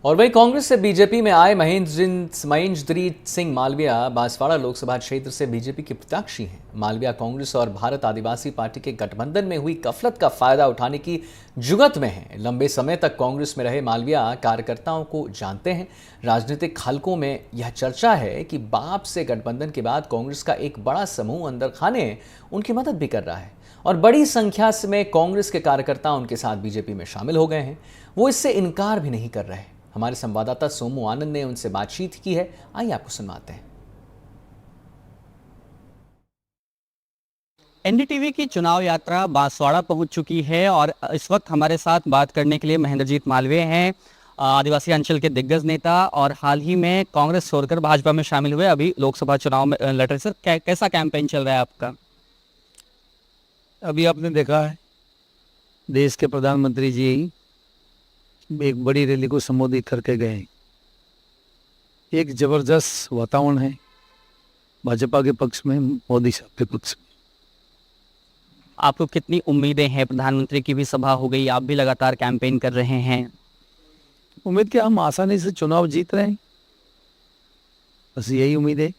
और वहीं कांग्रेस से बीजेपी में आए महेंद्रजीत सिंह मालविया बांसवाड़ा लोकसभा क्षेत्र से बीजेपी के प्रत्याशी हैं। मालविया कांग्रेस और भारत आदिवासी पार्टी के गठबंधन में हुई गफलत का फायदा उठाने की जुगत में हैं। लंबे समय तक कांग्रेस में रहे मालविया कार्यकर्ताओं को जानते हैं। राजनीतिक हलकों में यह चर्चा है कि बाप से गठबंधन के बाद कांग्रेस का एक बड़ा समूह अंदर खाने उनकी मदद भी कर रहा है और बड़ी संख्या में कांग्रेस के कार्यकर्ता उनके साथ बीजेपी में शामिल हो गए हैं। वो इससे इनकार भी नहीं कर रहे। हमारे संवाददाता सोमू आनंद ने उनसे बातचीत की है, आइए आपको सुनवाते हैं। एनडीटीवी की चुनाव यात्रा बांसवाड़ा पहुंच चुकी है और इस वक्त हमारे साथ बात करने के लिए महेंद्रजीत मालवीय हैं, आदिवासी अंचल के दिग्गज नेता और हाल ही में कांग्रेस छोड़कर भाजपा में शामिल हुए, अभी लोकसभा चुनाव में लड़ रहे। सर, कैसा कैंपेन चल रहा है आपका? अभी आपने देखा है देश के प्रधानमंत्री जी एक बड़ी रैली को संबोधित करके गए। एक जबरदस्त वातावरण है भाजपा के पक्ष में, मोदी साहब के पक्ष में। आपको कितनी उम्मीदें हैं? प्रधानमंत्री की भी सभा हो गई, आप भी लगातार कैंपेन कर रहे हैं। उम्मीद क्या, हम आसानी से चुनाव जीत रहे हैं, बस यही उम्मीद है।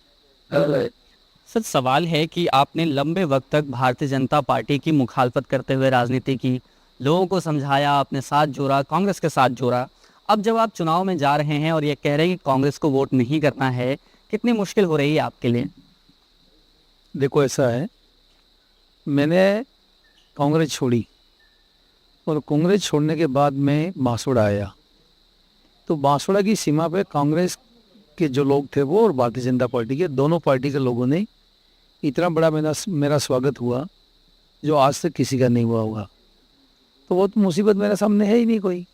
सर, सवाल है कि आपने लंबे वक्त तक भारतीय जनता पार्टी की मुखालफत करते हुए राजनीति की, लोगों को समझाया, अपने साथ जोड़ा, कांग्रेस के साथ जोड़ा। अब जब आप चुनाव में जा रहे हैं और ये कह रहे हैं कि कांग्रेस को वोट नहीं करना है, कितनी मुश्किल हो रही है आपके लिए? देखो, ऐसा है, मैंने कांग्रेस छोड़ी और कांग्रेस छोड़ने के बाद मैं बांसवाड़ा आया, तो बांसवाड़ा की सीमा पे कांग्रेस के जो लोग थे वो और भारतीय जनता पार्टी के, दोनों पार्टी के लोगों ने इतना बड़ा मेरा स्वागत हुआ जो आज तक किसी का नहीं हुआ होगा। तो वो तो मुसीबत मेरे सामने है ही नहीं कोई।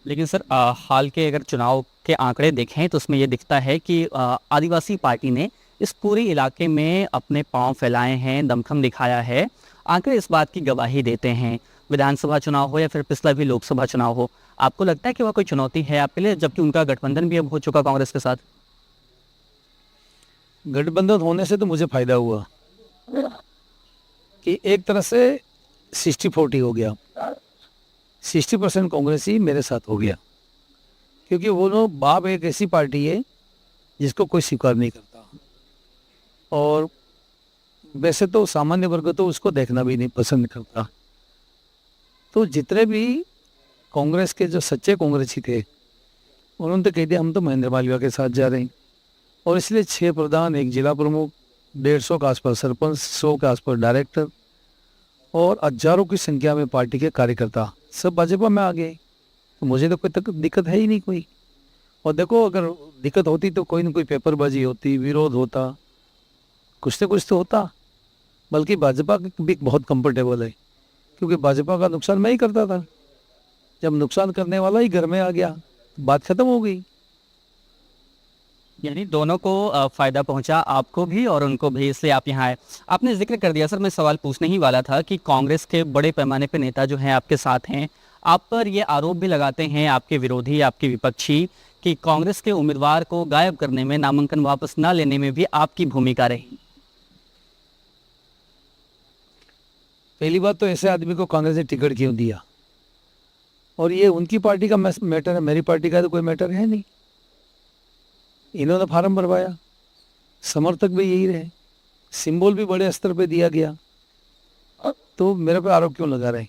लेकिन सर, हाल के अगर चुनाव के आंकड़े देखें तो उसमें ये दिखता है कि आदिवासी पार्टी ने इस पूरे इलाके में अपने पांव फैलाए हैं, दमखम दिखाया है। आंकड़े इस बात की गवाही देते हैं, विधानसभा चुनाव हो या फिर पिछला भी लोकसभा चुनाव हो। आपको लगता है कि वह कोई चुनौती है आपके लिए, जबकि उनका गठबंधन भी अब हो चुका कांग्रेस के साथ? गठबंधन होने से तो मुझे फायदा हुआ कि एक तरह से 60-40 हो गया, 60% कांग्रेसी मेरे साथ हो गया, क्योंकि वो लोग, बाप एक ऐसी पार्टी है जिसको कोई स्वीकार नहीं करता और वैसे तो सामान्य वर्ग तो उसको देखना भी नहीं पसंद करता। तो जितने भी कांग्रेस के जो सच्चे कांग्रेसी थे उन्होंने तो कह दिया हम तो महेंद्र मालवीय के साथ जा रहे हैं, और इसलिए 6 प्रधान, 1 जिला प्रमुख, 150 के आसपास सरपंच, 100 के आसपास डायरेक्टर और हजारों की संख्या में पार्टी के कार्यकर्ता सब भाजपा में आ गए। तो मुझे तो कोई दिक्कत है ही नहीं कोई। और देखो, अगर दिक्कत होती तो कोई ना कोई पेपरबाजी होती, विरोध होता, कुछ न कुछ तो होता। बल्कि भाजपा भी बहुत कंफर्टेबल है, क्योंकि भाजपा का नुकसान मैं ही करता था। जब नुकसान करने वाला ही घर में आ गया, बात खत्म हो गई। यानी दोनों को फायदा पहुंचा, आपको भी और उनको भी, इसलिए आप यहाँ आए। आपने जिक्र कर दिया सर, मैं सवाल पूछने ही वाला था कि कांग्रेस के बड़े पैमाने पे नेता जो हैं आपके साथ हैं, आप पर ये आरोप भी लगाते हैं आपके विरोधी, आपके विपक्षी, कि कांग्रेस के उम्मीदवार को गायब करने में, नामांकन वापस न लेने में भी आपकी भूमिका रही। पहली बात तो ऐसे आदमी को कांग्रेस ने टिकट क्यों दिया, और ये उनकी पार्टी का मैटर है, मेरी पार्टी का तो कोई मैटर है नहीं। इन्होंने फार्म भरवाया, समर्थक भी यही रहे, सिंबल भी बड़े स्तर पे दिया गया, तो मेरे पे आरोप क्यों लगा रहे?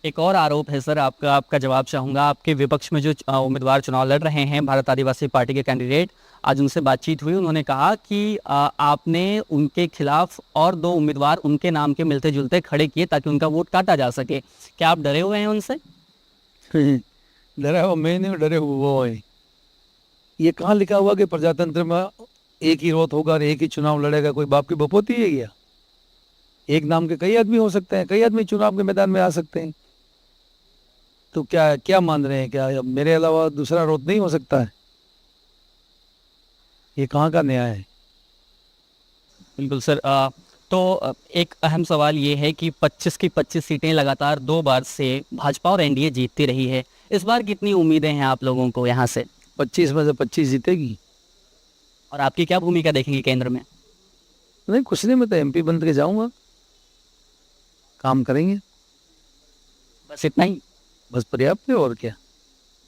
एक और आरोप है सर, आपका जवाब चाहूंगा। आपके विपक्ष में जो उम्मीदवार चुनाव लड़ रहे हैं, भारत आदिवासी पार्टी के कैंडिडेट, आज उनसे बातचीत हुई, उन्होंने कहा कि आपने उनके खिलाफ और 2 उम्मीदवार उनके नाम के मिलते जुलते खड़े किए ताकि उनका वोट काटा जा सके। क्या आप डरे हुए हैं उनसे? डरा हुआ मैं नहीं, डरे हुए वो है। ये कहाँ लिखा हुआ कि प्रजातंत्र में एक ही रोत होगा और एक ही चुनाव लड़ेगा? कोई बाप की बपोती है क्या? एक नाम के कई आदमी हो सकते हैं, कई आदमी चुनाव के मैदान में आ सकते हैं। तो क्या क्या मान रहे हैं, क्या मेरे अलावा दूसरा रोत नहीं हो सकता है? ये कहाँ का न्याय है? बिल्कुल सर। तो एक अहम सवाल ये है कि 25 की 25 सीटें लगातार 2 बार से भाजपा और एनडीए जीतती रही है। इस बार कितनी उम्मीदें हैं आप लोगों को यहाँ से? 25 में से 25 जीतेगी। और आपकी क्या भूमिका देखेंगे केंद्र में? नहीं, कुछ नहीं, मैं तो एमपी बन के जाऊंगा, काम करेंगे। बस इतना ही। बस पर्याप्त है और क्या।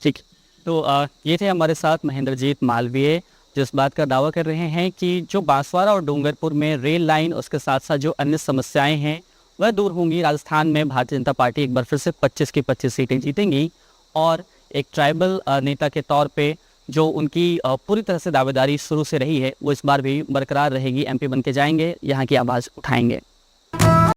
ठीक। तो ये थे हमारे साथ महेंद्रजीत मालवीय, जिस बात का दावा कर रहे हैं कि जो बांसवाड़ा और डूंगरपुर में रेल लाइन, उसके साथ साथ जो अन्य समस्याएं हैं वह दूर होंगी। राजस्थान में भारतीय जनता पार्टी एक बार फिर से 25 की 25 सीटें जीतेंगी और एक ट्राइबल नेता के तौर पे जो उनकी पूरी तरह से दावेदारी शुरू से रही है वो इस बार भी बरकरार रहेगी। एमपी बन के जाएंगे, यहाँ की आवाज़ उठाएंगे।